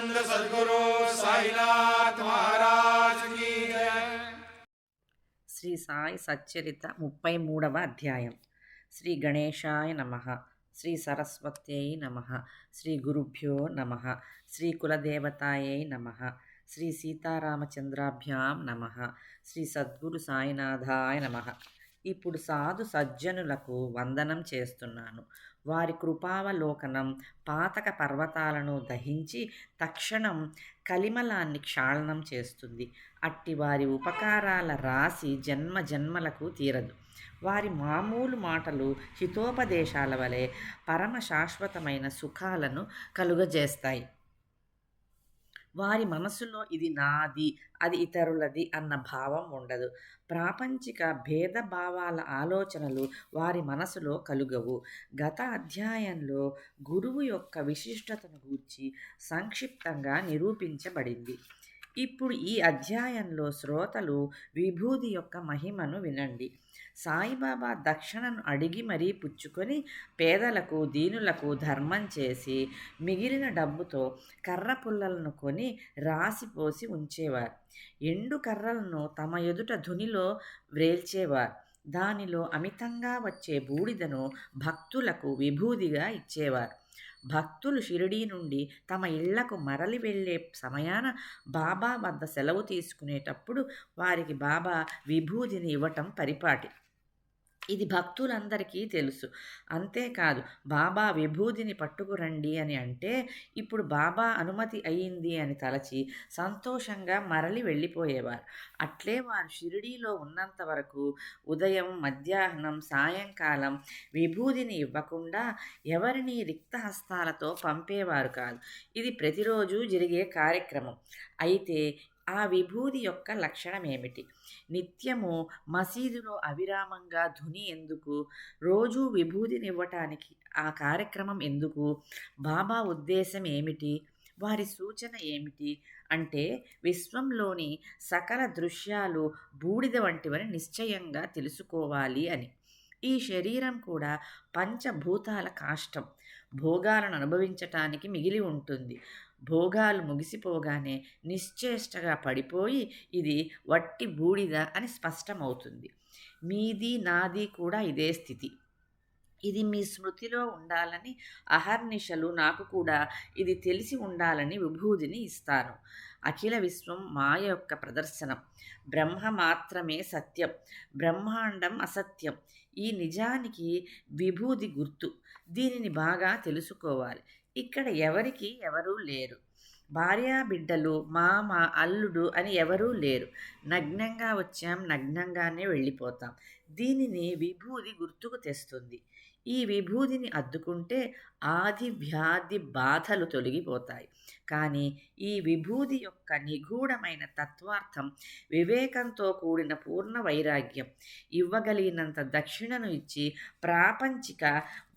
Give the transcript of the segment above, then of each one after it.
सच्चिदानंद सद्गुरु साईनाथ महाराज की जय। శ్రీ సాయి సచ్చరిత 33వ అధ్యాయం. శ్రీ గణేశాయ నమః. శ్రీ సరస్వత్యై నమః. శ్రీ గురుభ్యో నమః. శ్రీ కులదేవతాయై నమః. శ్రీ సీతారామచంద్రాభ్యాం నమః. శ్రీ సద్గురు సాయినాథాయ నమః. ఇప్పుడు సాధు సజ్జనులకు వందనం చేస్తున్నాను. వారి కృపావలోకనం పాతక పర్వతాలను దహించి తక్షణం కలిమలాన్ని క్షాళనం చేస్తుంది. అట్టి వారి ఉపకారాల రాశి జన్మ జన్మలకు తీరదు. వారి మామూలు మాటలు హితోపదేశాల వలె పరమ శాశ్వతమైన సుఖాలను కలుగజేస్తాయి. వారి మనసులో ఇది నాది, అది ఇతరులది అన్న భావం ఉండదు. ప్రాపంచిక భేదభావాల ఆలోచనలు వారి మనసులో కలుగవు. గత అధ్యాయంలో గురువు యొక్క విశిష్టతను గూర్చి సంక్షిప్తంగా నిరూపించబడింది. ఇప్పుడు ఈ అధ్యాయంలో శ్రోతలు విభూది యొక్క మహిమను వినండి. సాయిబాబా దక్షిణను అడిగి మరీ పుచ్చుకొని పేదలకు దీనులకు ధర్మం చేసి మిగిలిన డబ్బుతో కర్ర పుల్లలను కొని రాసిపోసి ఉంచేవారు. ఎండు కర్రలను తమ ఎదుట ధునిలో వ్రేల్చేవారు. దానిలో అమితంగా వచ్చే బూడిదను భక్తులకు విభూదిగా ఇచ్చేవారు. భక్తులు షిరిడీ నుండి తమ ఇళ్లకు మరలి వెళ్ళే సమయాన బాబా వద్ద సెలవు తీసుకునేటప్పుడు వారికి బాబా విభూదిని ఇవ్వటం పరిపాటి. ఇది భక్తులందరికీ తెలుసు. అంతేకాదు, బాబా విభూదిని పట్టుకురండి అని అంటే ఇప్పుడు బాబా అనుమతి అయింది అని తలచి సంతోషంగా మరలి వెళ్ళిపోయేవారు. అట్లే వారు షిరిడీలో ఉన్నంత వరకు ఉదయం, మధ్యాహ్నం, సాయంకాలం విభూదిని ఇవ్వకుండా ఎవరిని రిక్తహస్తాలతో పంపేవారు కాదు. ఇది ప్రతిరోజు జరిగే కార్యక్రమం. అయితే ఆ విభూది యొక్క లక్షణం ఏమిటి? నిత్యము మసీదులో అవిరామంగా ధుని ఎందుకు? రోజూ విభూదినివ్వటానికి ఆ కార్యక్రమం ఎందుకు? బాబా ఉద్దేశం ఏమిటి? వారి సూచన ఏమిటి? అంటే విశ్వంలోని సకల దృశ్యాలు బూడిద వంటివని నిశ్చయంగా తెలుసుకోవాలి అని. ఈ శరీరం కూడా పంచభూతాల కాష్టం. భోగాలను అనుభవించటానికి మిగిలి ఉంటుంది. భోగాలు ముగిసిపోగానే నిశ్చేష్టగా పడిపోయి ఇది వట్టి బూడిద అని స్పష్టమవుతుంది. మీది నాది కూడా ఇదే స్థితి. ఇది మీ స్మృతిలో ఉండాలని అహర్నిశలు నాకు కూడా ఇది తెలిసి ఉండాలని విభూదిని ఇస్తాను. అఖిల విశ్వం మాయ యొక్క ప్రదర్శనం. బ్రహ్మ మాత్రమే సత్యం, బ్రహ్మాండం అసత్యం. ఈ నిజానికి విభూది గుర్తు. దీనిని బాగా తెలుసుకోవాలి. ఇక్కడ ఎవరికి ఎవరూ లేరు. భార్యాబిడ్డలు, మామ, అల్లుడు అని ఎవరూ లేరు. నగ్నంగా వచ్చాం, నగ్నంగానే వెళ్ళిపోతాం. దీనిని విభూది గుర్తుకు తెస్తుంది. ఈ విభూదిని అద్దుకుంటే ఆది వ్యాధి బాధలు తొలగిపోతాయి. కానీ ఈ విభూది యొక్క నిగూఢమైన తత్వార్థం వివేకంతో కూడిన పూర్ణ వైరాగ్యం. ఇవ్వగలిగినంత దక్షిణను ఇచ్చి ప్రాపంచిక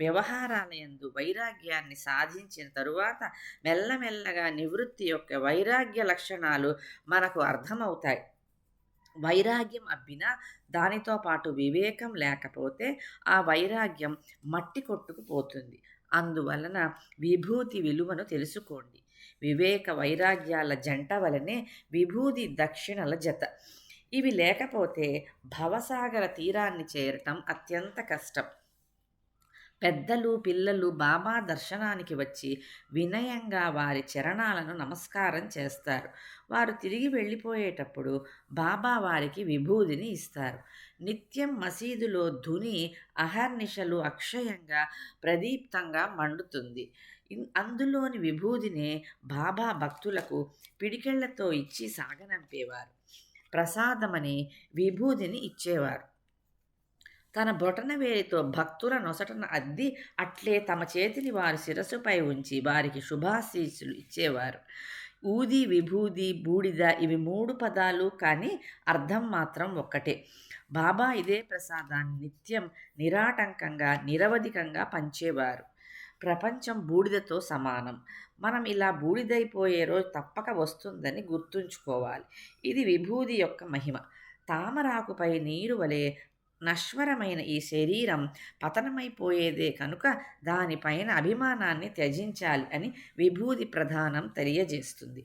వ్యవహారాలయందు వైరాగ్యాన్ని సాధించిన తరువాత మెల్లమెల్లగా నివృత్తి యొక్క వైరాగ్య లక్షణాలు మనకు అర్థమవుతాయి. వైరాగ్యం అబ్బినా దానితో పాటు వివేకం లేకపోతే ఆ వైరాగ్యం మట్టి కొట్టుకుపోతుంది. అందువలన విభూతి విలువను తెలుసుకోండి. వివేక వైరాగ్యాల జంట వలనే విభూది దక్షిణల జత. ఇవి లేకపోతే భవసాగర తీరాన్ని చేరటం అత్యంత కష్టం. పెద్దలు, పిల్లలు బాబా దర్శనానికి వచ్చి వినయంగా వారి చరణాలను నమస్కారం చేస్తారు. వారు తిరిగి వెళ్ళిపోయేటప్పుడు బాబా వారికి విభూదిని ఇస్తారు. నిత్యం మసీదులో ధుని అహర్నిశలు అక్షయంగా ప్రదీప్తంగా మండుతుంది. అందులోని విభూదినే బాబా భక్తులకు పిడికెళ్లతో ఇచ్చి సాగనంపేవారు. ప్రసాదమని విభూదిని ఇచ్చేవారు. తన బొటనవేలితో భక్తుల నొసటన అద్ది అట్లే తమ చేతిని వారి శిరస్సుపై ఉంచి వారికి శుభాశీస్సులు ఇచ్చేవారు. ఊది, విభూది, బూడిద ఇవి 3 పదాలు, కానీ అర్థం మాత్రం ఒక్కటే. బాబా ఇదే ప్రసాదాన్ని నిత్యం నిరాటంకంగా నిరవధికంగా పంచేవారు. ప్రపంచం బూడిదతో సమానం. మనం ఇలా బూడిదైపోయే రోజు తప్పక వస్తుందని గుర్తుంచుకోవాలి. ఇది విభూది యొక్క మహిమ. తామరాకుపై నీరు వలె నశ్వరమైన ఈ శరీరం పతనమైపోయేదే కనుక దానిపైన అభిమానాన్ని త్యజించాలి అని విభూది ప్రధానం తెలియజేస్తుంది.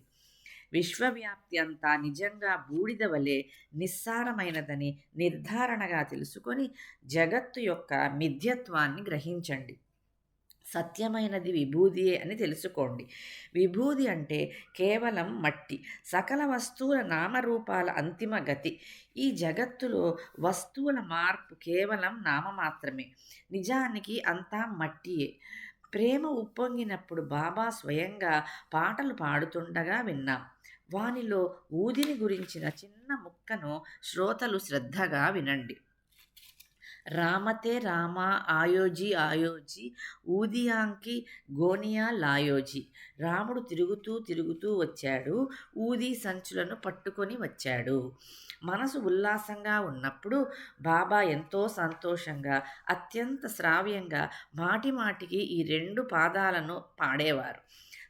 విశ్వవ్యాప్తి అంతా నిజంగా బూడిద వలె నిస్సారమైనదని నిర్ధారణగా తెలుసుకొని జగత్తు యొక్క మిథ్యత్వాన్ని గ్రహించండి. సత్యమైనది విభూదియే అని తెలుసుకోండి. విభూది అంటే కేవలం మట్టి, సకల వస్తువుల నామరూపాల అంతిమ గతి. ఈ జగత్తులో వస్తువుల మార్పు కేవలం నామమాత్రమే, నిజానికి అంతా మట్టియే. ప్రేమ ఉప్పొంగినప్పుడు బాబా స్వయంగా పాటలు పాడుతుండగా విన్నాం. వానిలో ఊదిని గురించిన చిన్న ముక్కను శ్రోతలు శ్రద్ధగా వినండి. రామతే రామ ఆయోజీ ఆయోజీ ఊదియాంకి గోనియా లాయోజీ. రాముడు తిరుగుతూ తిరుగుతూ వచ్చాడు, ఊది సంచులను పట్టుకొని వచ్చాడు. మనసు ఉల్లాసంగా ఉన్నప్పుడు బాబా ఎంతో సంతోషంగా, అత్యంత శ్రావ్యంగా మాటిమాటికి ఈ 2 పాదాలను పాడేవారు.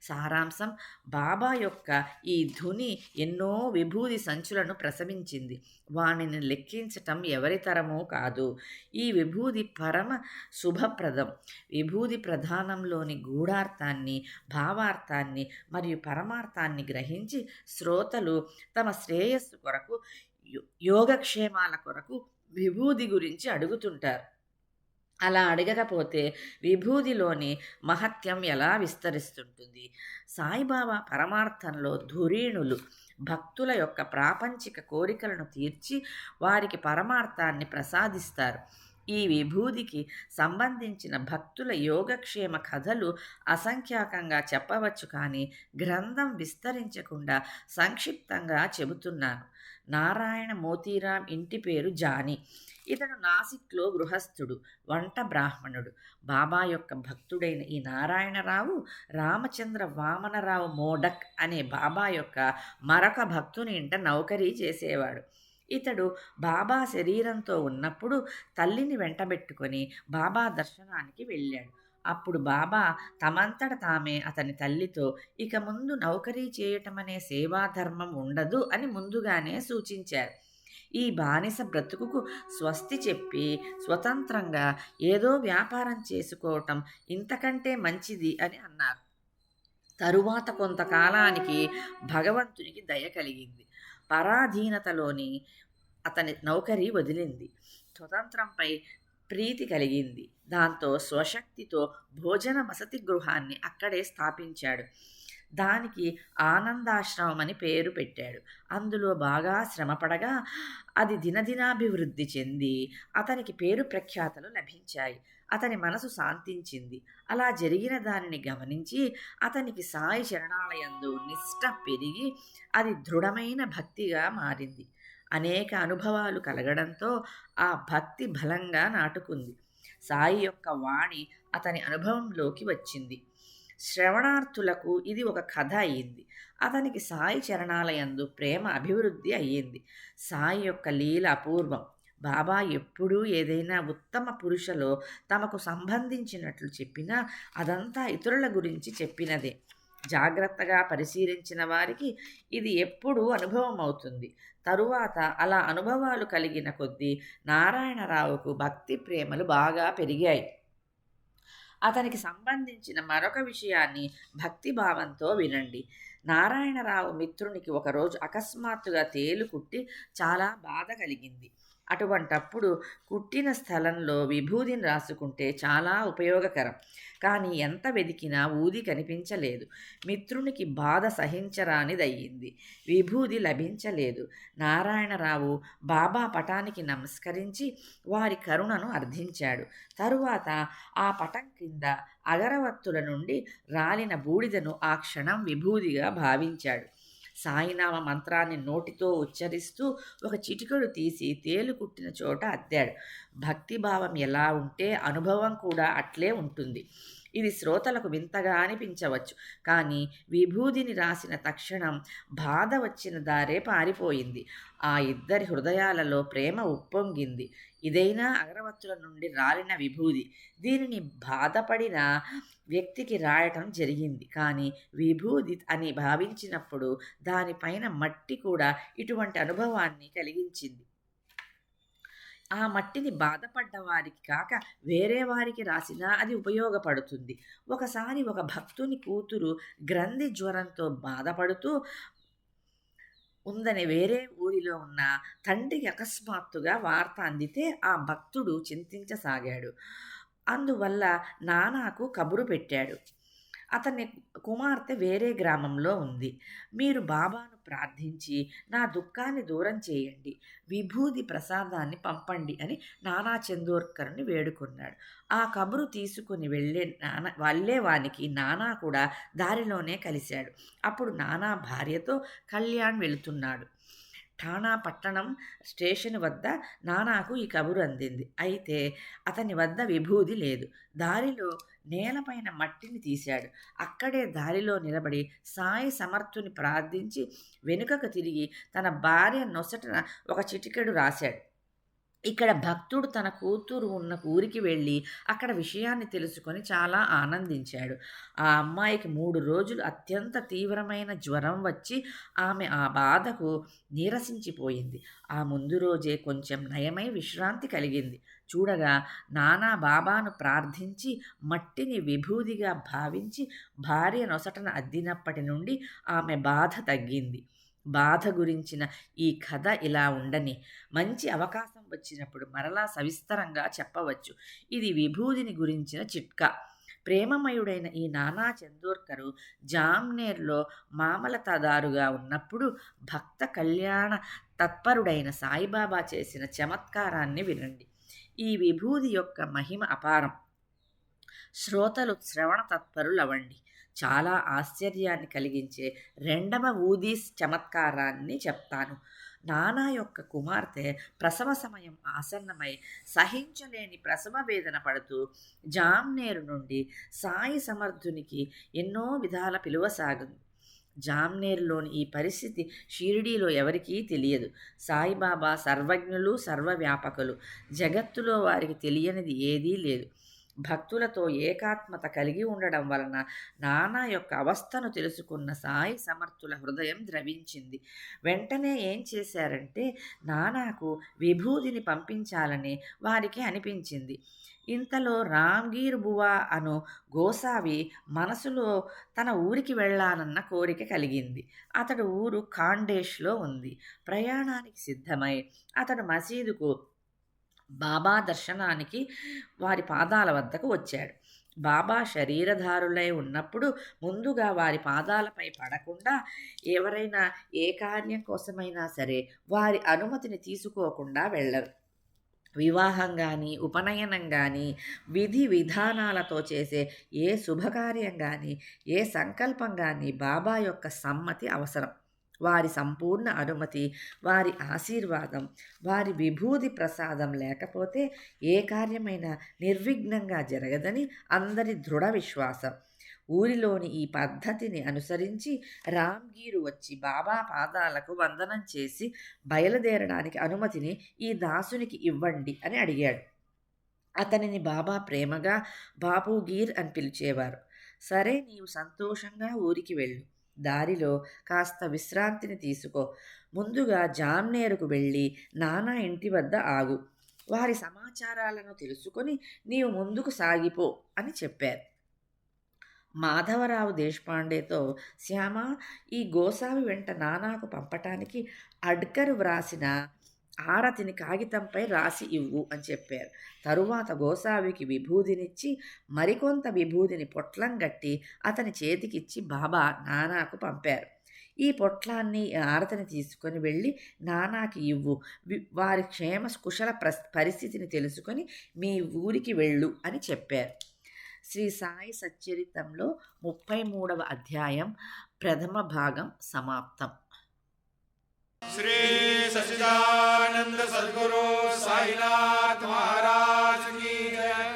సారాంశం: బాబా యొక్క ఈ ధుని ఎన్నో విభూది సంచులను ప్రసవించింది. వానిని లెక్కించటం ఎవరితరమూ కాదు. ఈ విభూది పరమ శుభప్రదం. విభూది ప్రధానంలోని గూఢార్థాన్ని, భావార్థాన్ని మరియు పరమార్థాన్ని గ్రహించి శ్రోతలు తమ శ్రేయస్సు కొరకు, యోగక్షేమాల కొరకు విభూది గురించి అడుగుతుంటారు. అలా అడగకపోతే విభూదిలోని మహత్యం ఎలా విస్తరిస్తుంటుంది? సాయిబాబా పరమార్థంలో ధురీణులు భక్తుల యొక్క ప్రాపంచిక కోరికలను తీర్చి వారికి పరమార్థాన్ని ప్రసాదిస్తారు. ఈ విభూదికి సంబంధించిన భక్తుల యోగక్షేమ కథలు అసంఖ్యాకంగా చెప్పవచ్చు, కానీ గ్రంథం విస్తరించకుండా సంక్షిప్తంగా చెబుతున్నాను. నారాయణ మోతీరాం ఇంటి పేరు జానీ. ఇతడు నాసిక్లో గృహస్థుడు, వంట బ్రాహ్మణుడు. బాబా యొక్క భక్తుడైన ఈ నారాయణరావు రామచంద్ర వామనరావు మోడక్ అనే బాబా యొక్క మరొక భక్తుని ఇంట నౌకరీ చేసేవాడు. ఇతడు బాబా శరీరంతో ఉన్నప్పుడు తల్లిని వెంటబెట్టుకొని బాబా దర్శనానికి వెళ్ళాడు. అప్పుడు బాబా తమంతట తామే అతని తల్లితో, ఇక ముందు నౌకరీ చేయటమనే సేవాధర్మం ఉండదు అని ముందుగానే సూచించారు. ఈ బానిస బ్రతుకుకు స్వస్తి చెప్పి స్వతంత్రంగా ఏదో వ్యాపారం చేసుకోవటం ఇంతకంటే మంచిది అని అన్నారు. తరువాత కొంతకాలానికి భగవంతునికి దయ కలిగింది. పరాధీనతలోని అతని నౌకరీ వదిలింది. స్వతంత్రంపై ప్రీతి కలిగింది. దాంతో స్వశక్తితో భోజన వసతి గృహాన్ని అక్కడే స్థాపించాడు. దానికి ఆనందాశ్రమం అని పేరు పెట్టాడు. అందులో బాగా శ్రమపడగా అది దినదినాభివృద్ధి చెంది అతనికి పేరు ప్రఖ్యాతలు లభించాయి. అతని మనసు శాంతించింది. అలా జరిగిన దానిని గమనించి అతనికి సాయి శరణాలయందు నిష్ఠ పెరిగి అది దృఢమైన భక్తిగా మారింది. అనేక అనుభవాలు కలగడంతో ఆ భక్తి బలంగా నాటుకుంది. సాయి యొక్క వాణి అతని అనుభవంలోకి వచ్చింది. శ్రవణార్థులకు ఇది ఒక కథ అయ్యింది. అతనికి సాయి చరణాలయందు ప్రేమ అభివృద్ధి అయ్యింది. సాయి యొక్క లీల అపూర్వం. బాబా ఎప్పుడూ ఏదైనా ఉత్తమ పురుషలో తమకు సంబంధించినట్లు చెప్పినా అదంతా ఇతరుల గురించి చెప్పినదే. జాగ్రత్తగా పరిశీలించిన వారికి ఇది ఎప్పుడూ అనుభవం అవుతుంది. తరువాత అలా అనుభవాలు కలిగిన కొద్దీ నారాయణరావుకు భక్తి ప్రేమలు బాగా పెరిగాయి. అతనికి సంబంధించిన మరొక విషయాన్ని భక్తిభావంతో వినండి. నారాయణరావు మిత్రునికి ఒకరోజు అకస్మాత్తుగా తేలు కుట్టి చాలా బాధ కలిగింది. అటువంటప్పుడు కుట్టిన స్థలంలో విభూదిని రాసుకుంటే చాలా ఉపయోగకరం. కానీ ఎంత వెదికినా ఊది కనిపించలేదు. మిత్రునికి బాధ సహించరానిదయ్యింది. విభూది లభించలేదు. నారాయణరావు బాబా పటానికి నమస్కరించి వారి కరుణను అర్థించాడు. తరువాత ఆ పటం కింద అగరవత్తుల నుండి రాలిన బూడిదను ఆ క్షణం విభూదిగా భావించాడు. సాయినామ మంత్రాన్ని నోటితో ఉచ్చరిస్తూ ఒక చిటికెడు తీసి తేలు కుట్టిన చోట అద్దాడు. భక్తిభావం ఎలా ఉంటే అనుభవం కూడా అట్లే ఉంటుంది. ఇది శ్రోతలకు వింతగా అనిపించవచ్చు, కానీ విభూదిని రాసిన తక్షణం బాధ వచ్చిన దారే పారిపోయింది. ఆ ఇద్దరి హృదయాలలో ప్రేమ ఉప్పొంగింది. ఇదైనా అగరవత్తుల నుండి రాలిన విభూది. దీనిని బాధపడిన వ్యక్తికి రాయటం జరిగింది. కానీ విభూది అని భావించినప్పుడు దానిపైన మట్టి కూడా ఇటువంటి అనుభవాన్ని కలిగించింది. ఆ మట్టిని బాధపడ్డ వారికి కాక వేరే వారికి రాసినా అది ఉపయోగపడుతుంది. ఒకసారి ఒక భక్తుని కూతురు గ్రంథి జ్వరంతో బాధపడుతూ ఉందని వేరే ఊరిలో ఉన్న తండ్రికి అకస్మాత్తుగా వార్త అందితే ఆ భక్తుడు చింతించసాగాడు. అందువల్ల నానాకు కబురు పెట్టాడు. అతని కుమార్తె వేరే గ్రామంలో ఉంది. మీరు బాబాను ప్రార్థించి నా దుఃఖాన్ని దూరం చేయండి, విభూది ప్రసాదాన్ని పంపండి అని నానా చందోర్కర్ని వేడుకున్నాడు. ఆ కబురు తీసుకుని వెళ్ళేవానికి నానా కూడా దారిలోనే కలిశాడు. అప్పుడు నానా భార్యతో కళ్యాణ్ వెళుతున్నాడు. ఠాణా పట్టణం స్టేషన్ వద్ద నానాకు ఈ కబురు అందింది. అయితే అతని వద్ద విభూది లేదు. దారిలో నేలపైన మట్టిని తీశాడు. అక్కడే దారిలో నిలబడి సాయి సమర్థుని ప్రార్థించి వెనుకకు తిరిగి తన భార్య నొసటన ఒక చిటికెడు రాశాడు. ఇక్కడ భక్తుడు తన కూతురు ఉన్న ఊరికి వెళ్ళి అక్కడ విషయాన్ని తెలుసుకొని చాలా ఆనందించాడు. ఆ అమ్మాయికి 3 రోజులు అత్యంత తీవ్రమైన జ్వరం వచ్చి ఆమె ఆ బాధకు నీరసించిపోయింది. ఆ ముందు రోజే కొంచెం నయమై విశ్రాంతి కలిగింది. చూడగా నానా బాబాను ప్రార్థించి మట్టిని విభూదిగా భావించి భార్య నొసటన అద్దినప్పటి నుండి ఆమె బాధ తగ్గింది. బాధ గురించిన ఈ కథ ఇలా ఉండని, మంచి అవకాశం వచ్చినప్పుడు మరలా సవిస్తరంగా చెప్పవచ్చు. ఇది విభూదిని గురించిన చిట్కా. ప్రేమమయుడైన ఈ నానా చందోర్కరు జామ్నేర్లో మామలతదారుగా ఉన్నప్పుడు భక్త కళ్యాణ తత్పరుడైన సాయిబాబా చేసిన చమత్కారాన్ని వినండి. ఈ విభూది యొక్క మహిమ అపారం. శ్రోతలు శ్రవణ తత్పరులవండి. చాలా ఆశ్చర్యాన్ని కలిగించే రెండవ ఊదీ చమత్కారాన్ని చెప్తాను. నానా యొక్క కుమార్తె ప్రసవ సమయం ఆసన్నమై సహించలేని ప్రసవ వేదన పడుతూ జామ్నేరు నుండి సాయి సమర్థునికి ఎన్నో విధాల పిలువసాగింది. జామ్నేరులోని ఈ పరిస్థితి షిరిడీలో ఎవరికీ తెలియదు. సాయిబాబా సర్వజ్ఞులు, సర్వవ్యాపకులు. జగత్తులో వారికి తెలియనిది ఏదీ లేదు. భక్తులతో ఏకాత్మత కలిగి ఉండడం వలన నానా యొక్క అవస్థను తెలుసుకున్న సాయి సమర్థుల హృదయం ద్రవించింది. వెంటనే ఏం చేశారంటే నానాకు విభూదిని పంపించాలని వారికి అనిపించింది. ఇంతలో రామ్గీర్ బువా అను గోసావి మనసులో తన ఊరికి వెళ్ళాలన్న కోరిక కలిగింది. అతడు ఊరు ఖాండేష్లో ఉంది. ప్రయాణానికి సిద్ధమై అతడు మసీదుకు బాబా దర్శనానికి వారి పాదాల వద్దకు వచ్చాడు. బాబా శరీరధారులై ఉన్నప్పుడు ముందుగా వారి పాదాలపై పడకుండా ఎవరైనా ఏ కార్యం కోసమైనా సరే వారి అనుమతిని తీసుకోకుండా వెళ్ళరు. వివాహం కానీ, ఉపనయనం కానీ, విధి విధానాలతో చేసే ఏ శుభకార్యం కానీ, ఏ సంకల్పం కానీ బాబా యొక్క సమ్మతి అవసరం. వారి సంపూర్ణ అనుమతి, వారి ఆశీర్వాదం, వారి విభూది ప్రసాదం లేకపోతే ఏ కార్యమైనా నిర్విఘ్నంగా జరగదని అందరి దృఢ విశ్వాసం. ఊరిలోని ఈ పద్ధతిని అనుసరించి రామ్గీరు వచ్చి బాబా పాదాలకు వందనం చేసి బయలుదేరడానికి అనుమతిని ఈ దాసునికి ఇవ్వండి అని అడిగాడు. అతనిని బాబా ప్రేమగా బాపూగీర్ అని పిలిచేవారు. సరే, నీవు సంతోషంగా ఊరికి వెళ్ళు. దారిలో కాస్త విశ్రాంతిని తీసుకో. ముందుగా జామ్నేరుకు వెళ్ళి నానా ఇంటి వద్ద ఆగు. వారి సమాచారాలను తెలుసుకొని నీవు ముందుకు సాగిపో అని చెప్పారు. మాధవరావు దేశపాండేతో, శ్యామ, ఈ గోసావి వెంట నానాకు పంపటానికి అడ్కరు వ్రాసిన ఆరతిని కాగితంపై రాసి ఇవ్వు అని చెప్పారు. తరువాత గోసావికి విభూదినిచ్చి మరికొంత విభూదిని పొట్లం గట్టి అతని చేతికిచ్చి బాబా నానాకు పంపారు. ఈ పొట్లాన్ని, ఆరతిని తీసుకొని వెళ్ళి నానాకి ఇవ్వు. వారి క్షేమ కుశల పరిస్థితిని తెలుసుకొని మీ ఊరికి వెళ్ళు అని చెప్పారు. శ్రీ సాయి సచ్చరితంలో 33వ అధ్యాయం ప్రథమ భాగం సమాప్తం. श्री सच्चिदानंद सद्गुरु साईनाथ महाराज की जय।